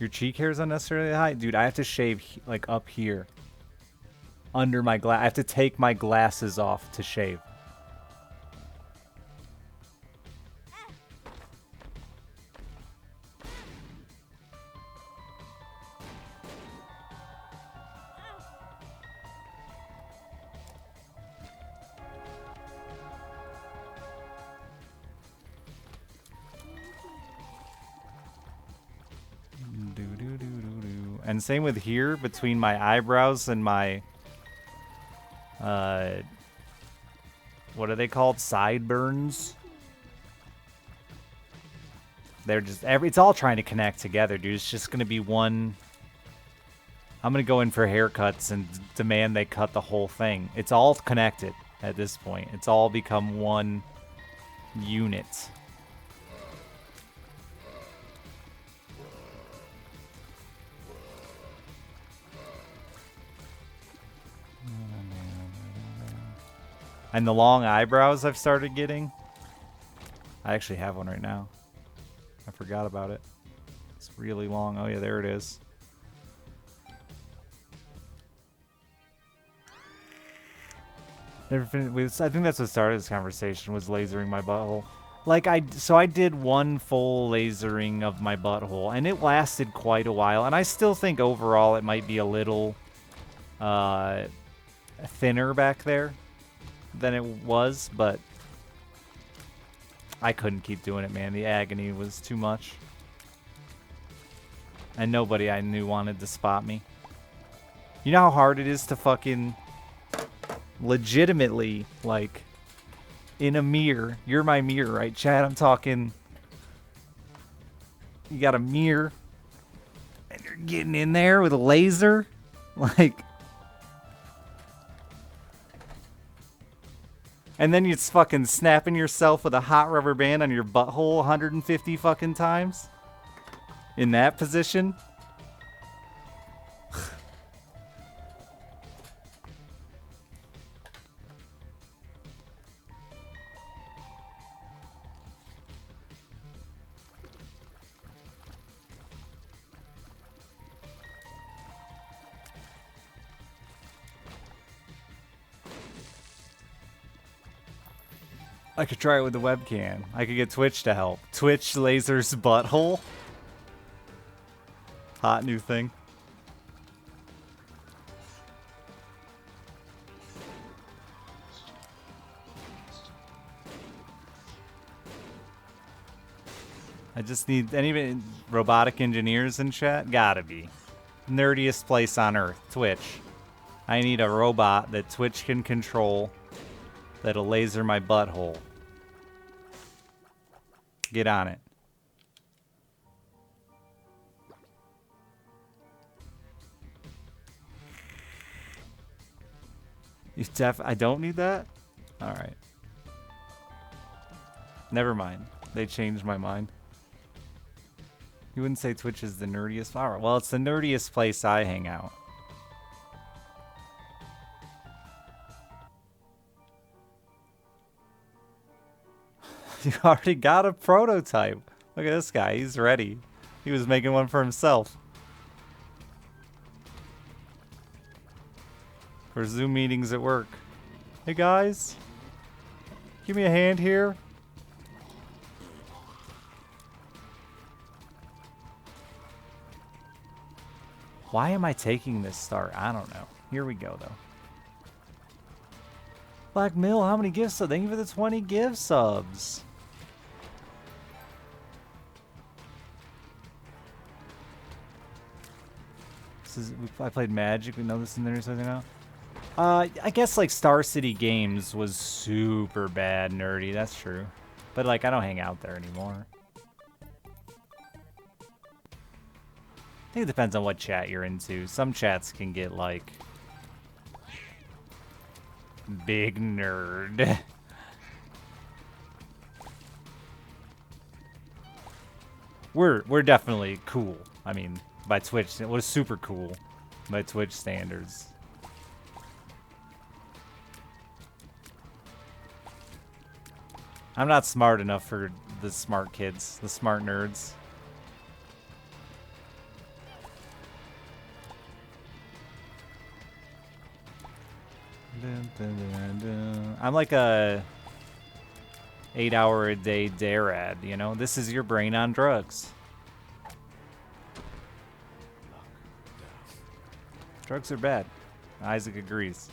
Your cheek hair is unnecessarily high? Dude, I have to shave, like, up here. Under my glass. I have to take my glasses off to shave. And same with here, between my eyebrows and my, what are they called? Sideburns? They're just, it's all trying to connect together, dude. It's just going to be one. I'm going to go in for haircuts and demand they cut the whole thing. It's all connected at this point. It's all become one unit. And the long eyebrows I've started getting. I actually have one right now. I forgot about it. It's really long. Oh yeah, there it is. I think that's what started this conversation, was lasering my butthole. Like, I did one full lasering of my butthole, and it lasted quite a while. And I still think overall it might be a little thinner back there than it was, but I couldn't keep doing it, man. The agony was too much. And nobody I knew wanted to spot me. You know how hard it is to fucking legitimately, like, in a mirror. You're my mirror, right, Chad? I'm talking. You got a mirror, and you're getting in there with a laser. Like. And then you're fucking snapping yourself with a hot rubber band on your butthole 150 fucking times. In that position. I could try it with the webcam. I could get Twitch to help. Twitch lasers butthole. Hot new thing. I just need any robotic engineers in chat. Gotta be. Nerdiest place on earth. Twitch. I need a robot that Twitch can control that'll laser my butthole. Get on it. I don't need that? Alright. Never mind. They changed my mind. You wouldn't say Twitch is the nerdiest? Alright, well, it's the nerdiest place I hang out. You already got a prototype. Look at this guy. He's ready. He was making one for himself. For Zoom meetings at work. Hey guys. Give me a hand here. Why am I taking this start? I don't know. Here we go, though. Black Mill, how many gift subs? Thank you for the 20 gift subs. I played Magic. We know this in there or something now. I guess like Star City Games was super bad nerdy. That's true. But like I don't hang out there anymore. I think it depends on what chat you're into. Some chats can get like big nerd. We're definitely cool. I mean, by Twitch, it was super cool by Twitch standards. I'm not smart enough for the smart kids, the smart nerds. I'm like a 8-hour-a-day dare-ad, you know? This is your brain on drugs. Drugs are bad. Isaac agrees.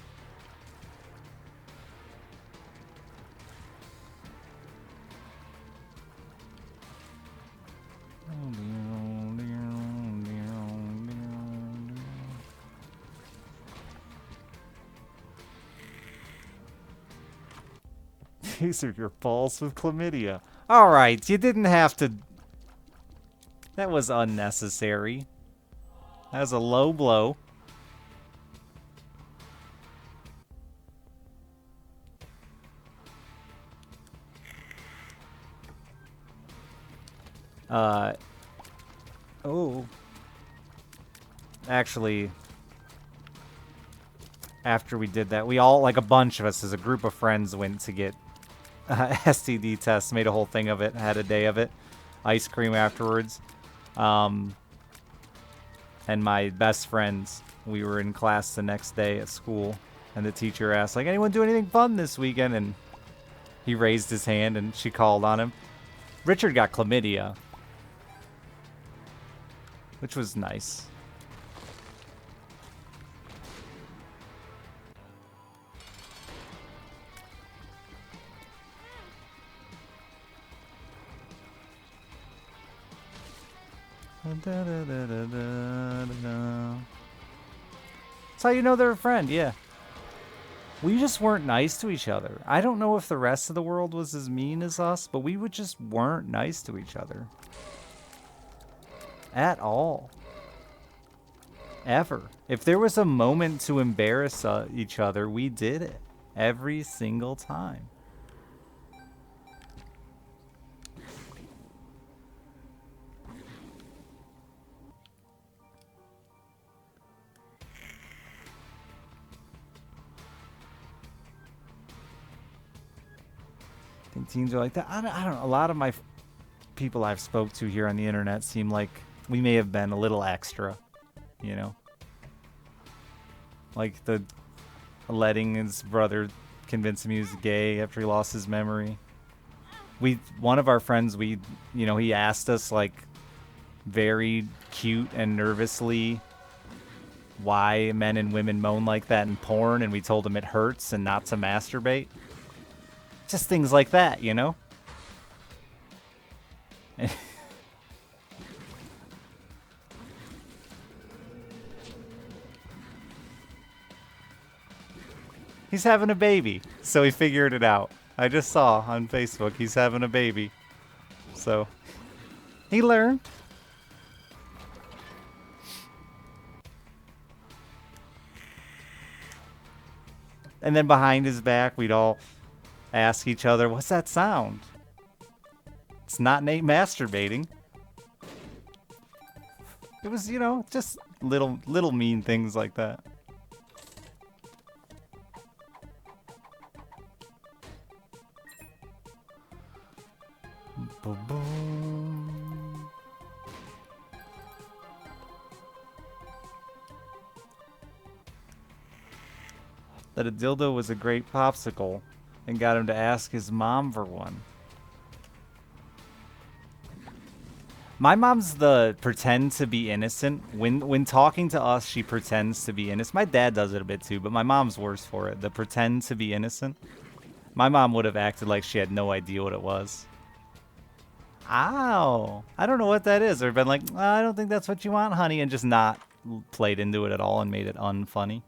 These are your balls with chlamydia. Alright, you didn't have to... That was unnecessary. That was a low blow. Oh. Actually, after we did that, we all, like a bunch of us as a group of friends, went to get STD tests, made a whole thing of it, had a day of it. Ice cream afterwards. And my best friends, we were in class the next day at school, and the teacher asked, like, anyone do anything fun this weekend? And he raised his hand, and she called on him. Richard got chlamydia, which was nice. That's how you know they're a friend, yeah. We just weren't nice to each other. I don't know if the rest of the world was as mean as us, but we just weren't nice to each other. At all. Ever. If there was a moment to embarrass each other, we did it. Every single time. I think teens are like that. I don't know. A lot of my people I've spoke to here on the internet seem like we may have been a little extra, you know? Like the letting his brother convince him he was gay after he lost his memory. One of our friends, he asked us like very cute and nervously why men and women moan like that in porn, and we told him it hurts and not to masturbate. Just things like that, you know? He's having a baby, so he figured it out. I just saw on Facebook he's having a baby. So, he learned. And then behind his back, we'd all ask each other, what's that sound? It's not Nate masturbating. It was, just little mean things like that. Boom. That a dildo was a great popsicle and got him to ask his mom for one. My mom's the pretend to be innocent. When talking to us, she pretends to be innocent. My dad does it a bit too, but my mom's worse for it. The pretend to be innocent. My mom would have acted like she had no idea what it was. Ow. I don't know what that is. Or been like, I don't think that's what you want, honey, and just not played into it at all and made it unfunny.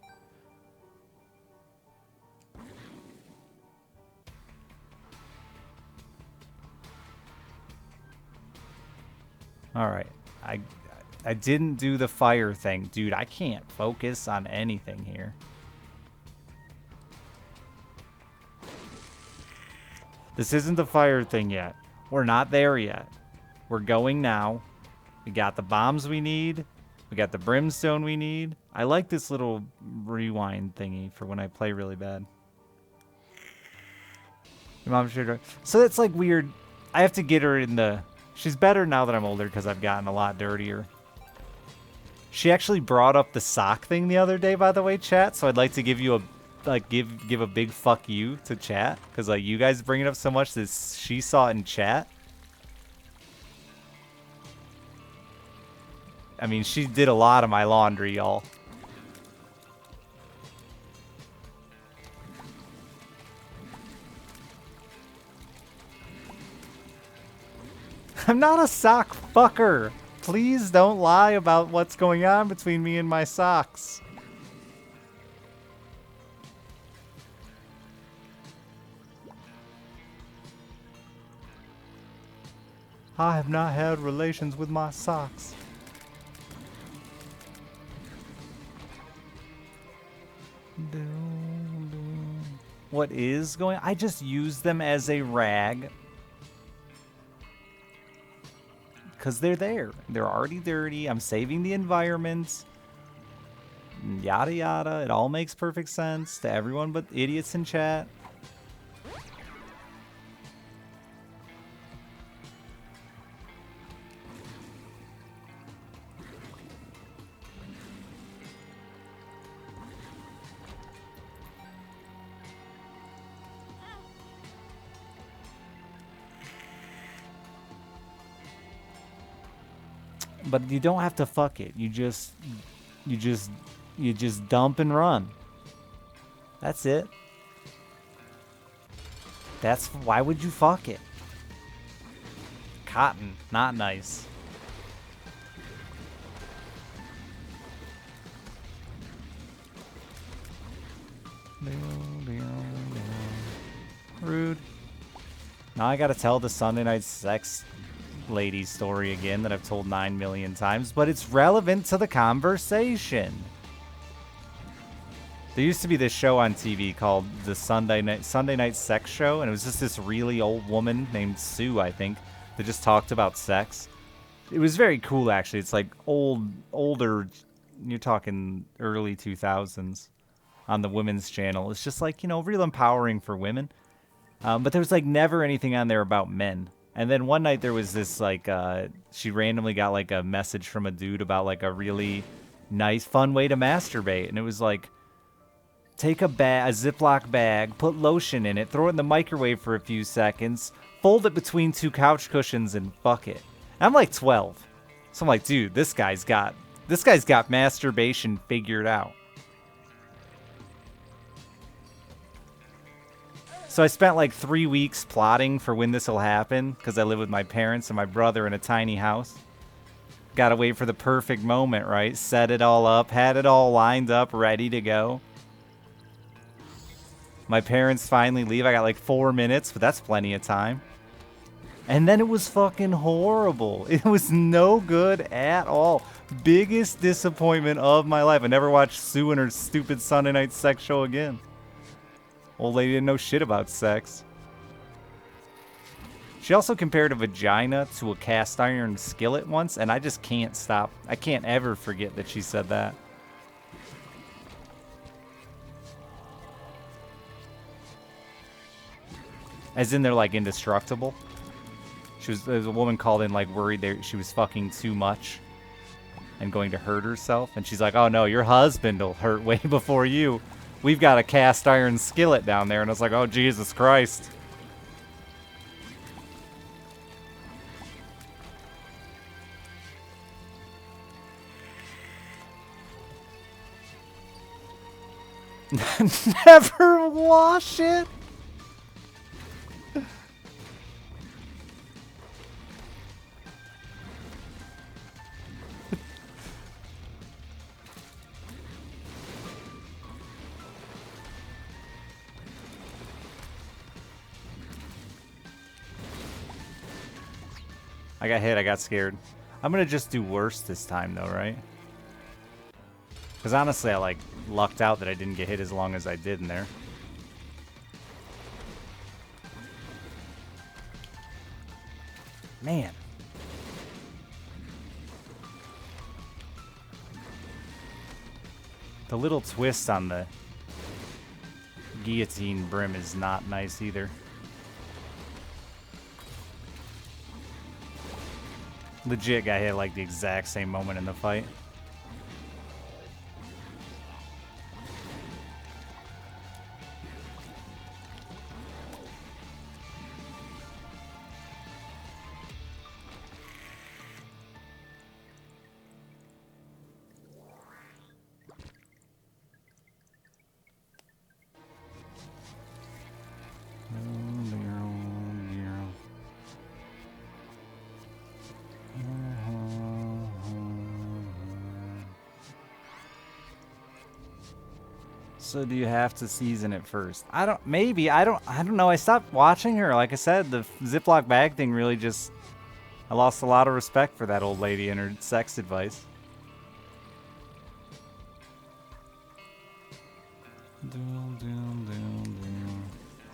Alright. I didn't do the fire thing. Dude, I can't focus on anything here. This isn't the fire thing yet. We're not there yet. We're going now. We got the bombs we need. We got the brimstone we need. I like this little rewind thingy for when I play really bad. Your mom should... So that's like weird. I have to get her in the... She's better now that I'm older because I've gotten a lot dirtier. She actually brought up the sock thing the other day, by the way, chat. So I'd like to give you like give a big fuck you to chat because like you guys bring it up so much that she saw it in chat. I mean, she did a lot of my laundry, y'all. I'm not a sock fucker. Please don't lie about what's going on between me and my socks. I have not had relations with my socks. What is going on? I just use them as a rag. Because they're there. They're already dirty. I'm saving the environment. Yada yada. It all makes perfect sense to everyone but idiots in chat. But you don't have to fuck it. You just dump and run. That's it. That's why would you fuck it? Cotton, not nice. Rude. Now I gotta tell the Sunday night sex lady story again that I've told 9 million times, but it's relevant to the conversation. There used to be this show on TV called the Sunday Night Sex Show, and it was just this really old woman named Sue, I think, that just talked about sex. It was very cool, actually. It's like older, you're talking early 2000s on the women's channel. It's just like, you know, real empowering for women. But there was like never anything on there about men. And then one night there was this, like, she randomly got, like, a message from a dude about, like, a really nice, fun way to masturbate. And it was like, take a Ziploc bag, put lotion in it, throw it in the microwave for a few seconds, fold it between 2 couch cushions, and fuck it. And I'm, like, 12. So I'm like, dude, this guy's got masturbation figured out. So I spent like 3 weeks plotting for when this will happen because I live with my parents and my brother in a tiny house. Gotta wait for the perfect moment, right? Set it all up, had it all lined up, ready to go. My parents finally leave. I got like 4 minutes, but that's plenty of time. And then it was fucking horrible. It was no good at all. Biggest disappointment of my life. I never watched Sue and her stupid Sunday night sex show again. Old lady didn't know shit about sex. She also compared a vagina to a cast iron skillet once, and I just can't stop. I can't ever forget that she said that. As in they're like indestructible. There's a woman called in like worried that she was fucking too much and going to hurt herself. And she's like, oh no, your husband will hurt way before you. We've got a cast iron skillet down there. And I was like, oh, Jesus Christ. Never wash it. I got hit, I got scared. I'm gonna just do worse this time though, right? Because honestly, I like lucked out that I didn't get hit as long as I did in there. Man. The little twist on the guillotine brim is not nice either. Legit got hit like the exact same moment in the fight. So do you have to season it first? I don't. Maybe I don't know. I stopped watching her. Like I said, the Ziploc bag thing really just. I lost a lot of respect for that old lady and her sex advice.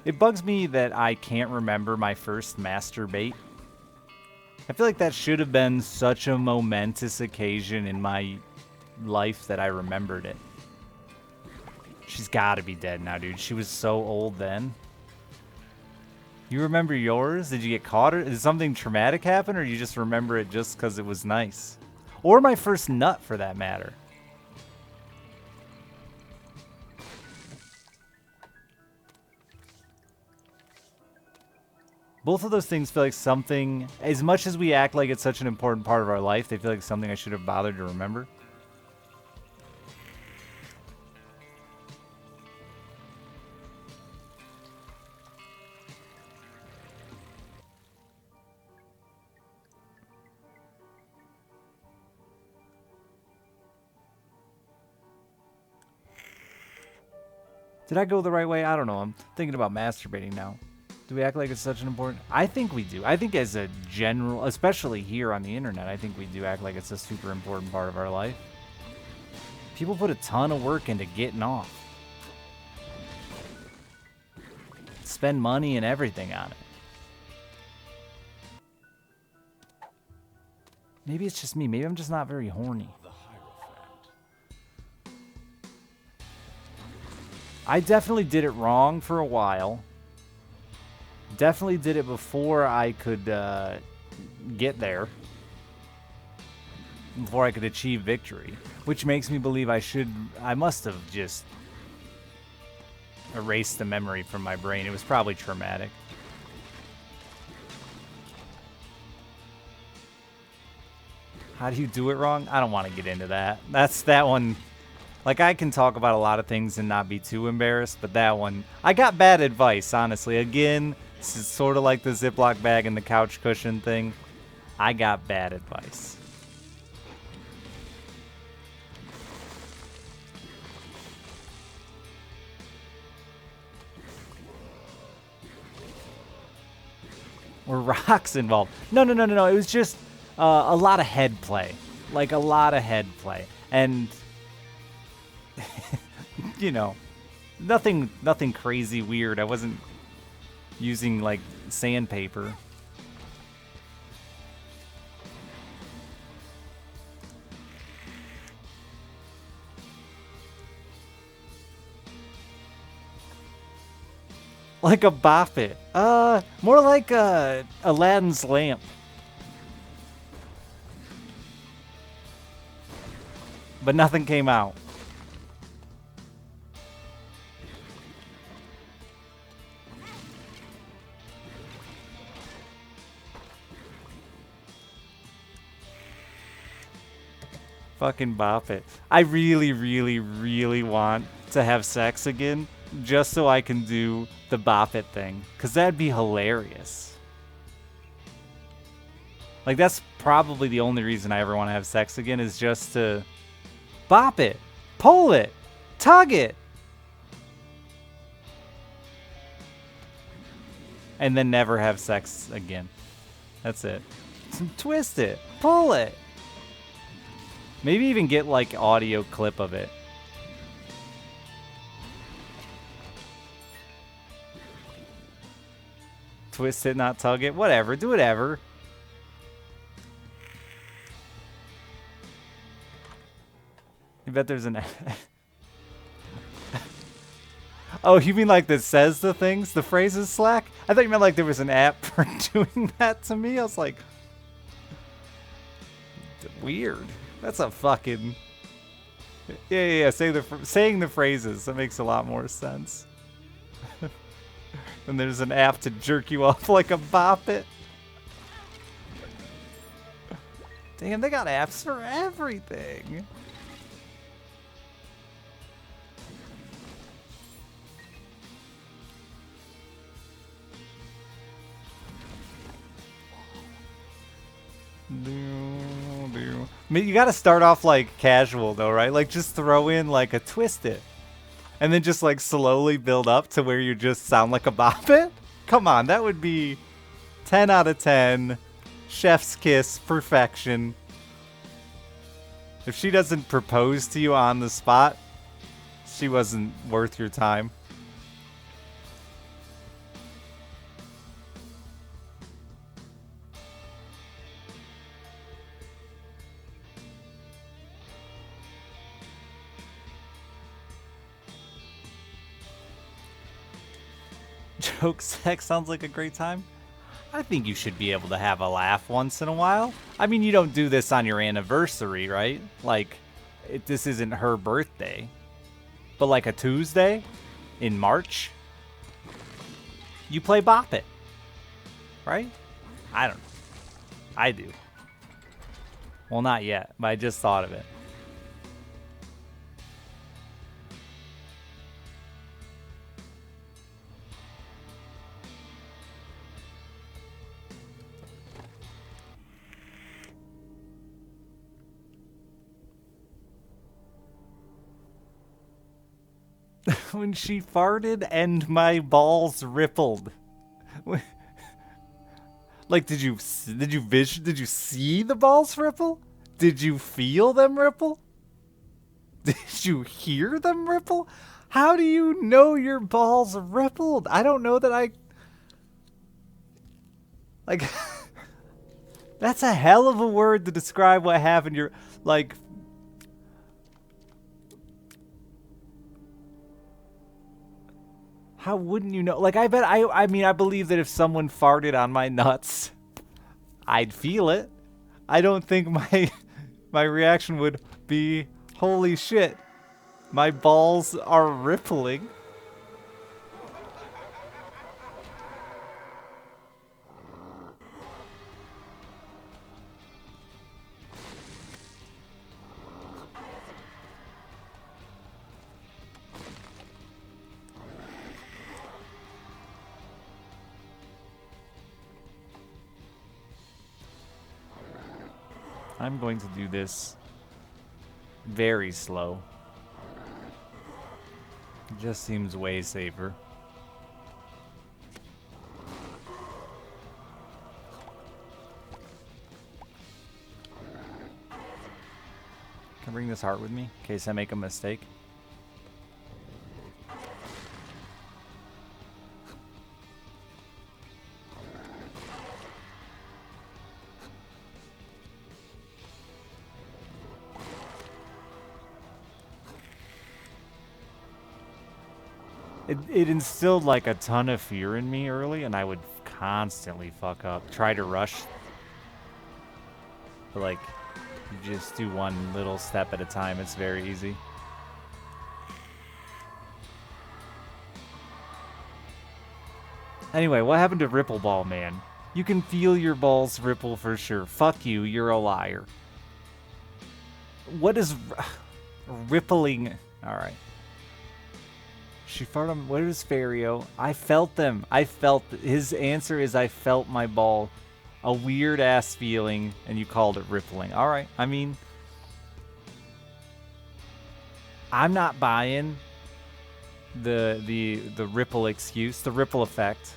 It bugs me that I can't remember my first masturbate. I feel like that should have been such a momentous occasion in my life that I remembered it. She's gotta be dead now, dude. She was so old then. You remember yours? Did you get caught? Or did something traumatic happen? Or you just remember it just because it was nice? Or my first nut, for that matter. Both of those things feel like something, as much as we act like it's such an important part of our life, they feel like something I should have bothered to remember. Did I go the right way? I don't know. I'm thinking about masturbating now. Do we act like it's such an important... I think we do. I think as a general, especially here on the internet, I think we do act like it's a super important part of our life. People put a ton of work into getting off. Spend money and everything on it. Maybe it's just me. Maybe I'm just not very horny. I definitely did it wrong for a while. Definitely did it before I could get there. Before I could achieve victory. Which makes me believe I must have just erased the memory from my brain. It was probably traumatic. How do you do it wrong? I don't want to get into that. That's that one. Like, I can talk about a lot of things and not be too embarrassed, but that one, I got bad advice, honestly. Again, this is sort of like the Ziploc bag and the couch cushion thing. I got bad advice. Were rocks involved? No. It was just a lot of head play. Like, a lot of head play. And... you know, nothing crazy weird. I wasn't using like sandpaper. Like a Boffet. More like Aladdin's lamp. But nothing came out. Fucking Boffet. I really want to have sex again just so I can do the Boffet thing. Because that'd be hilarious. Like, that's probably the only reason I ever want to have sex again is just to bop it, pull it, tug it. And then never have sex again. That's it. Twist it, pull it. Maybe even get, like, audio clip of it. Twist it, not tug it. Whatever. Do whatever. I bet there's an... Oh, you mean like that says the things? The phrases Slack? I thought you meant like there was an app for doing that to me. I was like... weird. That's a fucking... Yeah. Saying the phrases. That makes a lot more sense. And there's an app to jerk you off like a Boppet. Damn, they got apps for everything. I mean, you gotta start off like casual though, right? Like just throw in like a twist it. And then just like slowly build up to where you just sound like a Bop It? Come on, that would be 10 out of 10. Chef's kiss, perfection. If she doesn't propose to you on the spot, she wasn't worth your time. Joke sex sounds like a great time. I think you should be able to have a laugh once in a while. I mean, you don't do this on your anniversary, right? Like, this isn't her birthday. But like a Tuesday in March, you play Bop It, right? I don't know. I do. Well, not yet, but I just thought of it. When she farted and my balls rippled. Like, did you see the balls ripple? Did you feel them ripple? Did you hear them ripple? How do you know your balls rippled? I don't know that I... Like, that's a hell of a word to describe what happened. You're, like... How wouldn't you know? Like, I bet, I mean, I believe that if someone farted on my nuts, I'd feel it. I don't think my reaction would be, holy shit, my balls are rippling. I'm going to do this very slow. It just seems way safer. Can I bring this heart with me in case I make a mistake? It instilled like a ton of fear in me early, and I would constantly fuck up. Try to rush. But like, you just do one little step at a time. It's very easy. Anyway, what happened to Ripple Ball Man? You can feel your balls ripple for sure. Fuck you, you're a liar. What is rippling? Alright. She farted on... What is Fario? I felt them. I felt... His answer is I felt my ball. A weird-ass feeling, and you called it rippling. Alright, I mean... I'm not buying the ripple excuse, the ripple effect.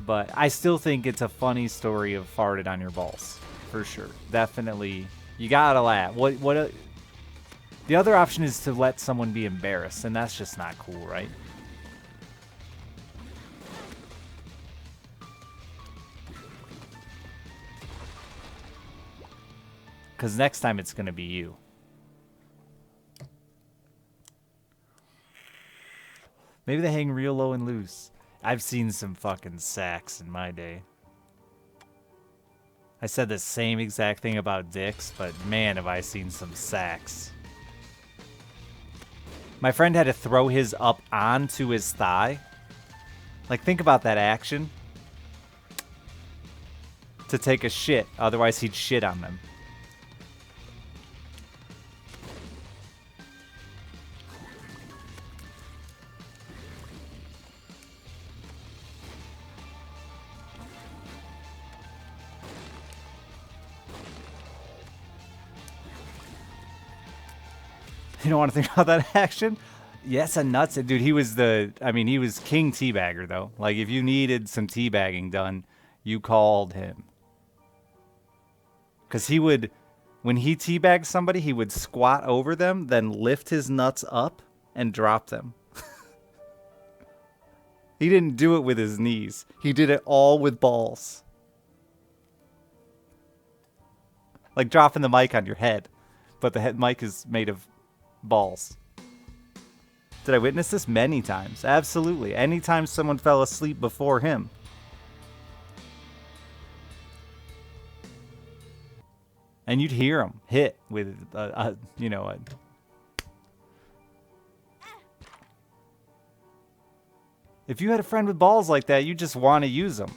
But I still think it's a funny story of farted on your balls. For sure. Definitely. You gotta laugh. The other option is to let someone be embarrassed, and that's just not cool, right? Because next time it's going to be you. Maybe they hang real low and loose. I've seen some fucking sacks in my day. I said the same exact thing about dicks, but man, have I seen some sacks. My friend had to throw his up onto his thigh. Like, think about that action. To take a shit, otherwise he'd shit on them. You don't want to think about that action? Yes, a nuts, dude. He was the. I mean, he was king teabagger though. Like if you needed some teabagging done, you called him. Cause he would, when he teabagged somebody, he would squat over them, then lift his nuts up and drop them. He didn't do it with his knees. He did it all with balls. Like dropping the mic on your head, but the head mic is made of balls. Did I witness this? Many times. Absolutely. Anytime someone fell asleep before him. And you'd hear him hit with, you know, a... If you had a friend with balls like that, you just want to use them.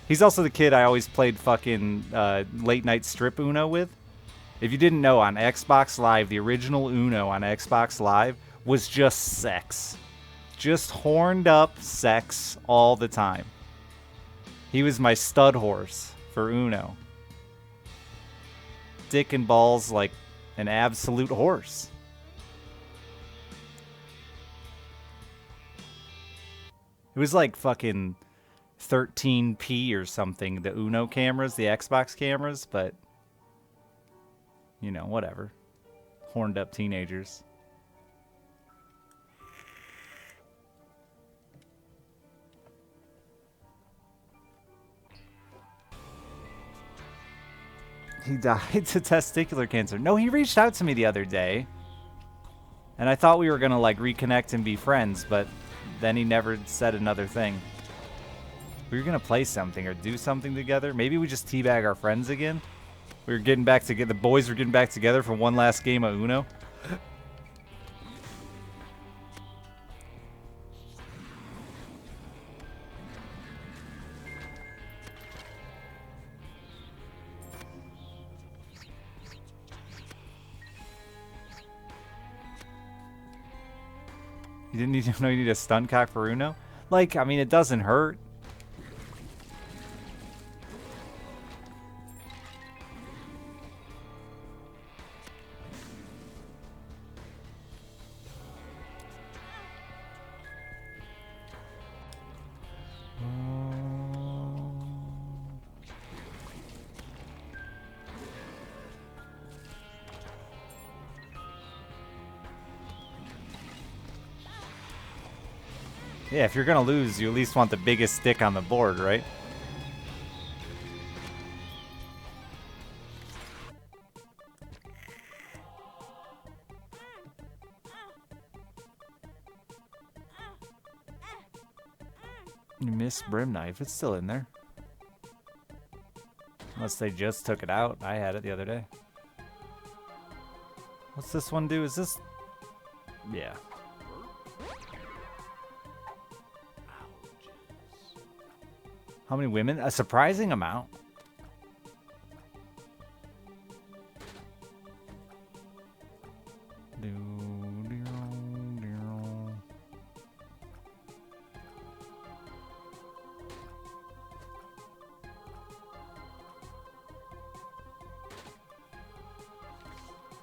He's also the kid I always played fucking late night strip Uno with. If you didn't know, on Xbox Live, the original Uno on Xbox Live was just sex. Just horned up sex all the time. He was my stud horse for Uno. Dick and balls like an absolute horse. It was like fucking 13p or something, the Uno cameras, the Xbox cameras, but you know, whatever. Horned up teenagers. He died to testicular cancer. No, he reached out to me the other day. And I thought we were going to like reconnect and be friends, but then he never said another thing. We were going to play something or do something together. Maybe we just teabag our friends again. We were getting back together. The boys were getting back together for one last game of Uno. You didn't need to know you need a stun cock for Uno? Like, I mean, it doesn't hurt. Yeah, if you're gonna lose, you at least want the biggest stick on the board, right? You missed Brim Knife. It's still in there. Unless they just took it out. I had it the other day. What's this one do? Is this... Yeah. How many women? A surprising amount.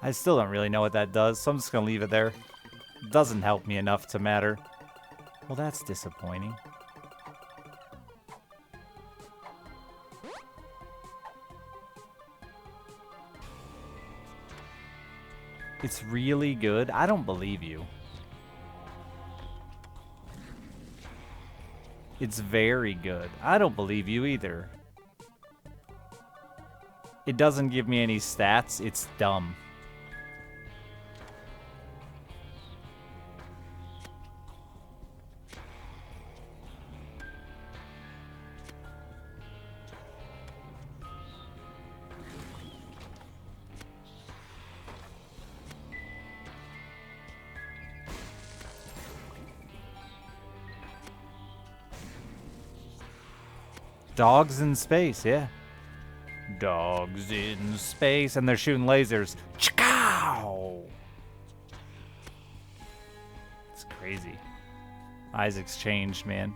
I still don't really know what that does, so I'm just gonna leave it there. It doesn't help me enough to matter. Well, that's disappointing. It's really good? I don't believe you. It's very good. I don't believe you either. It doesn't give me any stats. It's dumb. Dogs in space, yeah. Dogs in space, and they're shooting lasers. Chow! It's crazy. Isaac's changed, man.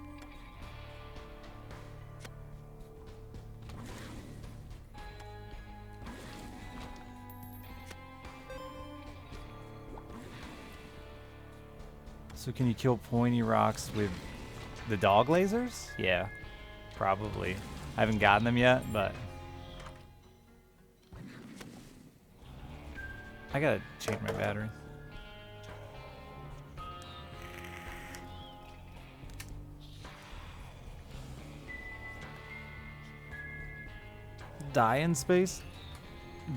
So can you kill pointy rocks with the dog lasers? Yeah, probably. I haven't gotten them yet, but I gotta change my battery. Die in space?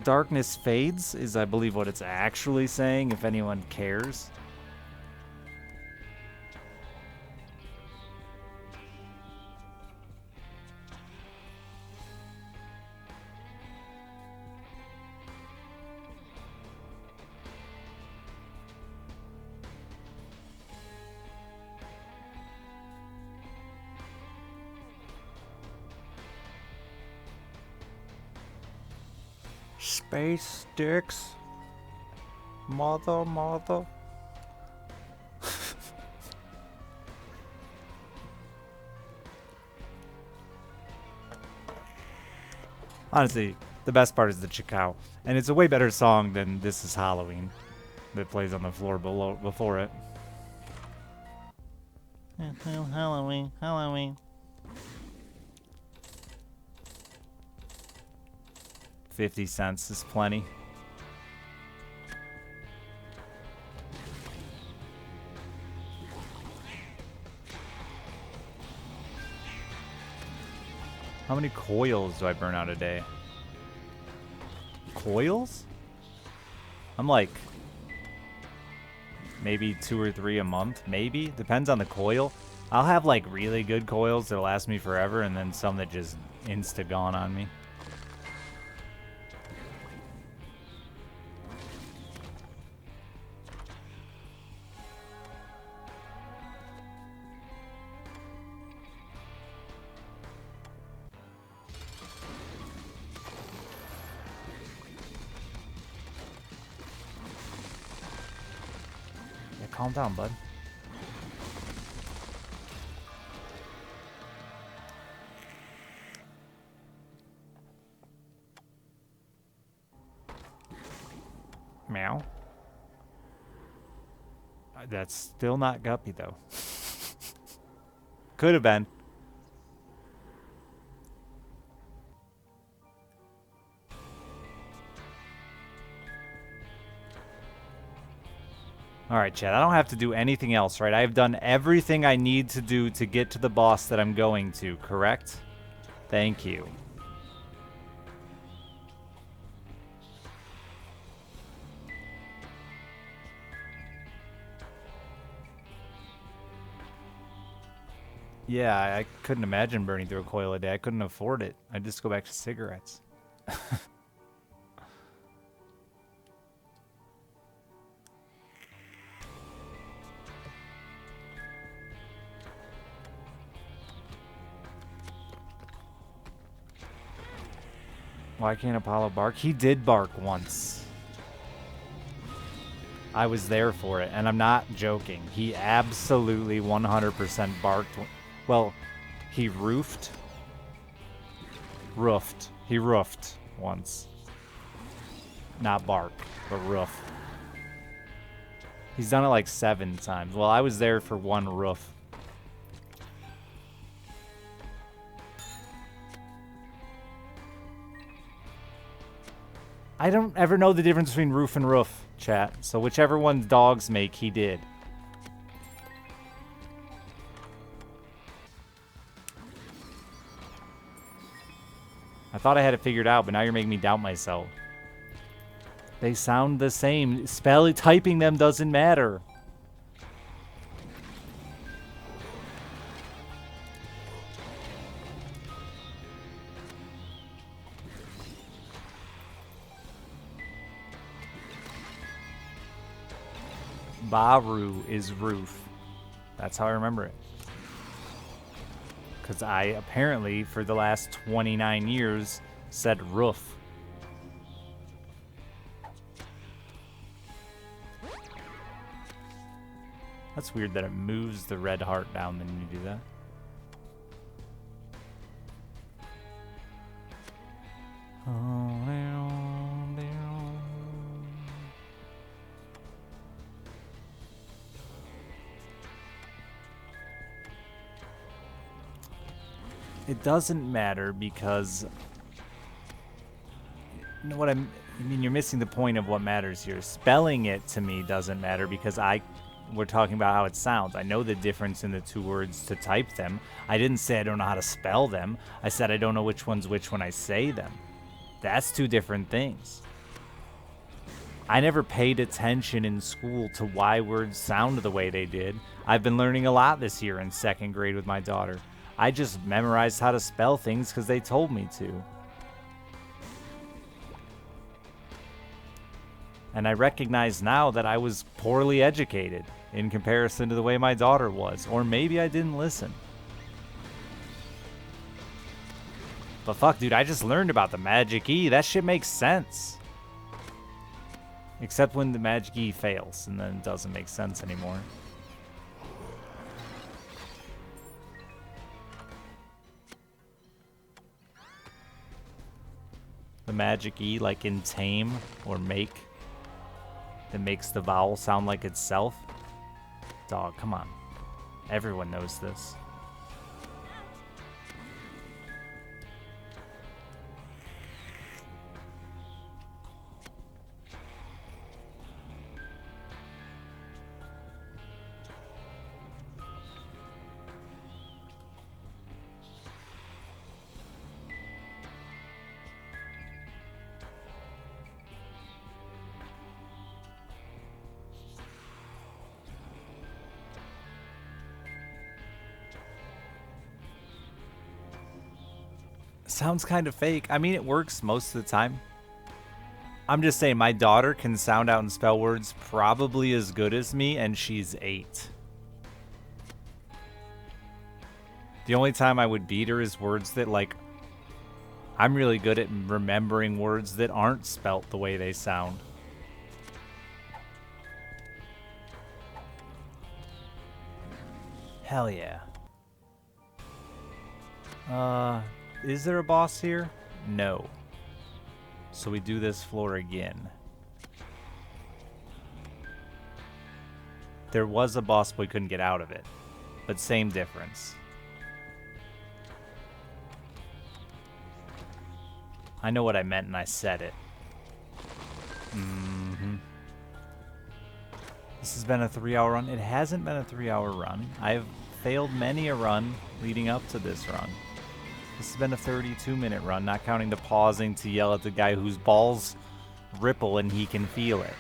Darkness fades is, I believe, what it's actually saying, if anyone cares. Space sticks. Mother. Honestly, the best part is the Chicao. And it's a way better song than This Is Halloween that plays on the floor below before it. Halloween. 50 cents is plenty. How many coils do I burn out a day? Coils? I'm like maybe 2 or 3 a month, maybe. Depends on the coil. I'll have like really good coils that'll last me forever, and then some that just insta-gone on me. Calm down, bud. Meow. That's still not Guppy, though. Could have been. Alright, Chad, I don't have to do anything else, right? I've done everything I need to do to get to the boss that I'm going to, correct? Thank you. Yeah, I couldn't imagine burning through a coil a day. I couldn't afford it. I'd just go back to cigarettes. Why can't Apollo bark? He did bark once. I was there for it, and I'm not joking. He absolutely 100% barked. Well, he roofed. He roofed once. Not bark, but roof. He's done it like 7 times. Well, I was there for one roof. I don't ever know the difference between roof and roof, chat. So whichever one dogs make, he did. I thought I had it figured out, but now you're making me doubt myself. They sound the same. Typing them doesn't matter. Baru is roof. That's how I remember it. Because I apparently, for the last 29 years, said roof. That's weird that it moves the red heart down when you do that. It doesn't matter because... You know what I mean, you're missing the point of what matters here. Spelling it to me doesn't matter because we're talking about how it sounds. I know the difference in the two words to type them. I didn't say I don't know how to spell them. I said I don't know which one's which when I say them. That's two different things. I never paid attention in school to why words sound the way they did. I've been learning a lot this year in 2nd grade with my daughter. I just memorized how to spell things because they told me to. And I recognize now that I was poorly educated in comparison to the way my daughter was. Or maybe I didn't listen. But fuck, dude, I just learned about the Magic E. That shit makes sense. Except when the Magic E fails, and then it doesn't make sense anymore. The Magic E, like in Tame or Make, that makes the vowel sound like itself. Dog, come on. Everyone knows this. Sounds kind of fake. I mean, it works most of the time. I'm just saying, my daughter can sound out and spell words probably as good as me, and she's 8. The only time I would beat her is words that, like, I'm really good at remembering words that aren't spelt the way they sound. Hell yeah. Is there a boss here? No. So we do this floor again. There was a boss, but we couldn't get out of it. But same difference. I know what I meant and I said it. This has been a 3-hour run. It hasn't been a 3-hour run. I've failed many a run leading up to this run. This has been a 32-minute run, not counting the pausing to yell at the guy whose balls ripple and he can feel it.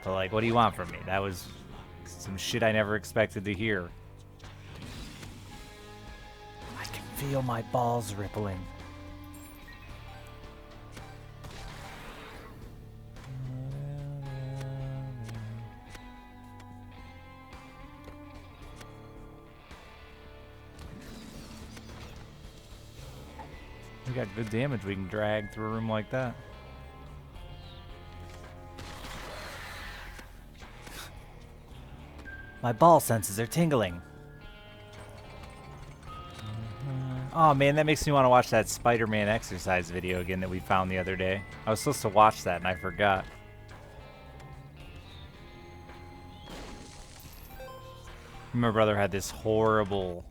But, like, what do you want from me? That was some shit I never expected to hear. I can feel my balls rippling. We got good damage we can drag through a room like that. My ball senses are tingling. Oh man, that makes me want to watch that Spider-Man exercise video again that we found the other day. I was supposed to watch that and I forgot. My brother had this horrible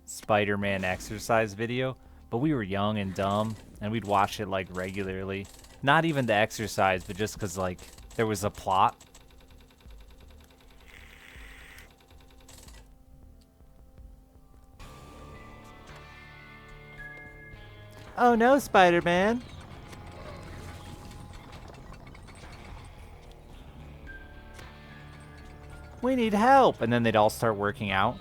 Spider-Man exercise video, but we were young and dumb, and we'd watch it, like, regularly. Not even the exercise, but just because, like, there was a plot. Oh no, Spider-Man! We need help! And then they'd all start working out.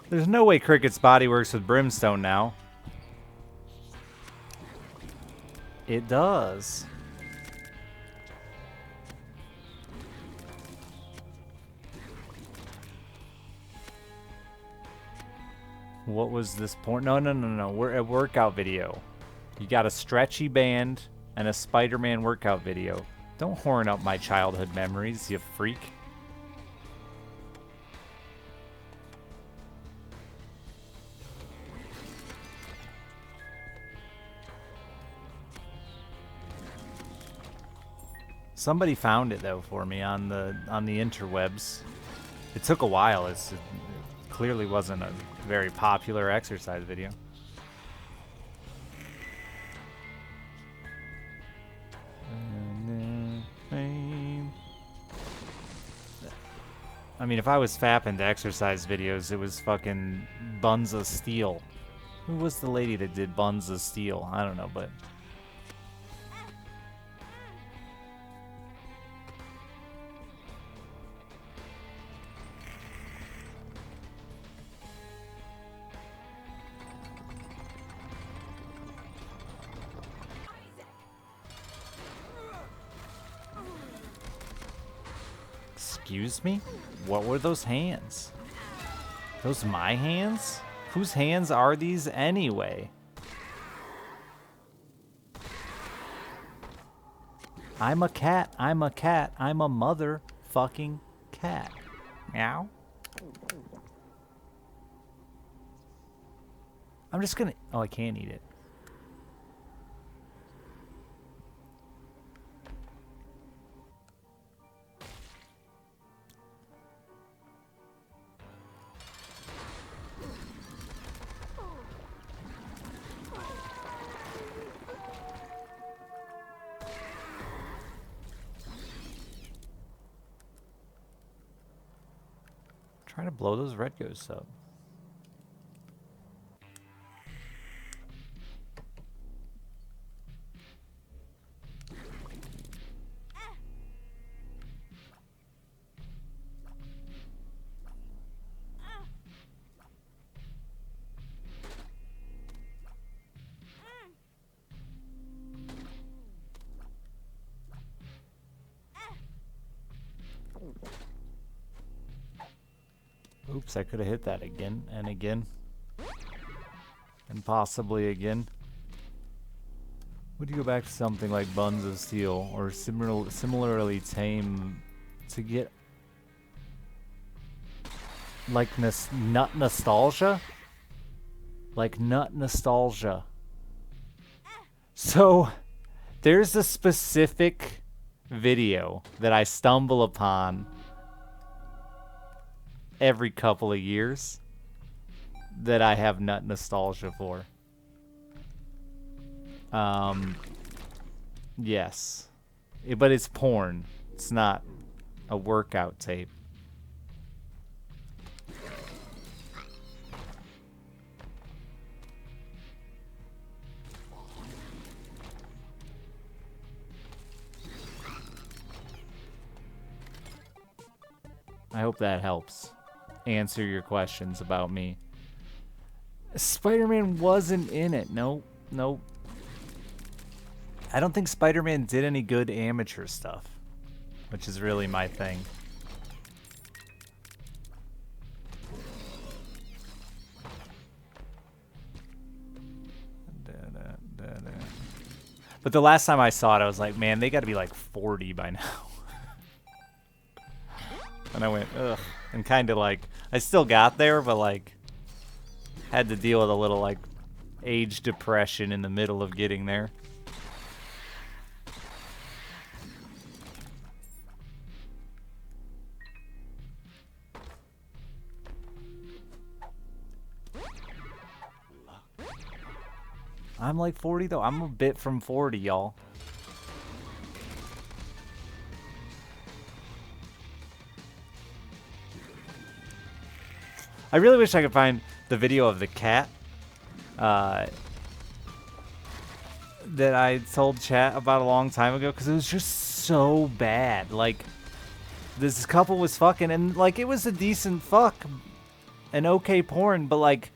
There's no way Cricket's body works with brimstone now. It does. What was this point? No. We're a workout video. You got a stretchy band and a Spider-Man workout video. Don't horn up my childhood memories, you freak. Somebody found it though for me on the interwebs. It took a while. It clearly wasn't a very popular exercise video. I mean, if I was fapping to exercise videos, it was fucking Buns of Steel. Who was the lady that did Buns of Steel? I don't know, but... Excuse me? What were those hands? Those my hands? Whose hands are these anyway? I'm a cat. I'm a cat. I'm a motherfucking cat. Meow. I'm just gonna... Oh, I can't eat it. Trying to blow those red ghosts up. Oops, I could have hit that again and again. And possibly again. Would you go back to something like Buns of Steel or similarly tame to get like nut nostalgia? Like nut nostalgia. So there's a specific video that I stumble upon every couple of years that I have nut nostalgia for. Yes. But it's porn. It's not a workout tape. I hope that helps answer your questions about me. Spider-Man wasn't in it. Nope. Nope. I don't think Spider-Man did any good amateur stuff, which is really my thing. But the last time I saw it, I was like, man, they got to be like 40 by now. And I went, ugh. And kind of like, I still got there, but like, had to deal with a little like age depression in the middle of getting there. I'm like 40 though. I'm a bit from 40, y'all. I really wish I could find the video of the cat that I told chat about a long time ago, because it was just so bad. Like, this couple was fucking, and like, it was a decent fuck, an okay porn, but like,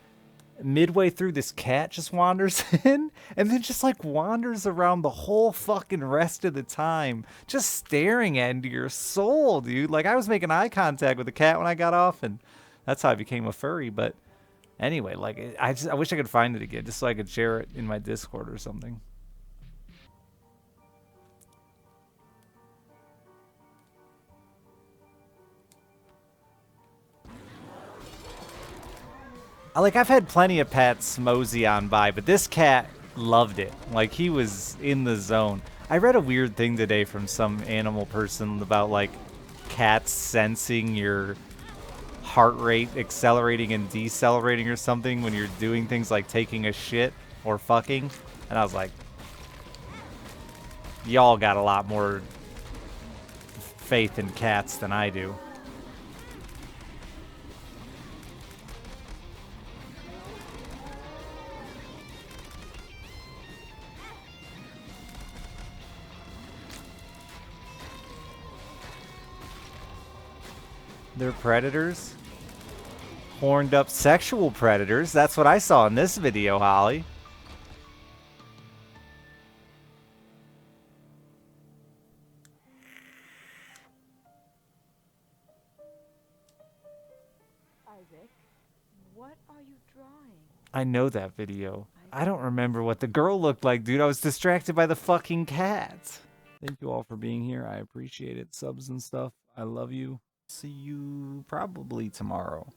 midway through, this cat just wanders in, and then just like wanders around the whole fucking rest of the time, just staring into your soul, dude. Like, I was making eye contact with the cat when I got off, and that's how I became a furry. But anyway, like, I wish I could find it again, just so I could share it in my Discord or something. I've had plenty of pets mosey on by, but this cat loved it. Like, he was in the zone. I read a weird thing today from some animal person about like cats sensing your heart rate accelerating and decelerating or something when you're doing things like taking a shit or fucking. And I was like, y'all got a lot more faith in cats than I do. They're predators? Horned up sexual predators? That's what I saw in this video, Holly. Isaac, what are you drawing? I know that video. I don't remember what the girl looked like, dude. I was distracted by the fucking cat. Thank you all for being here. I appreciate it. Subs and stuff. I love you. See you probably tomorrow.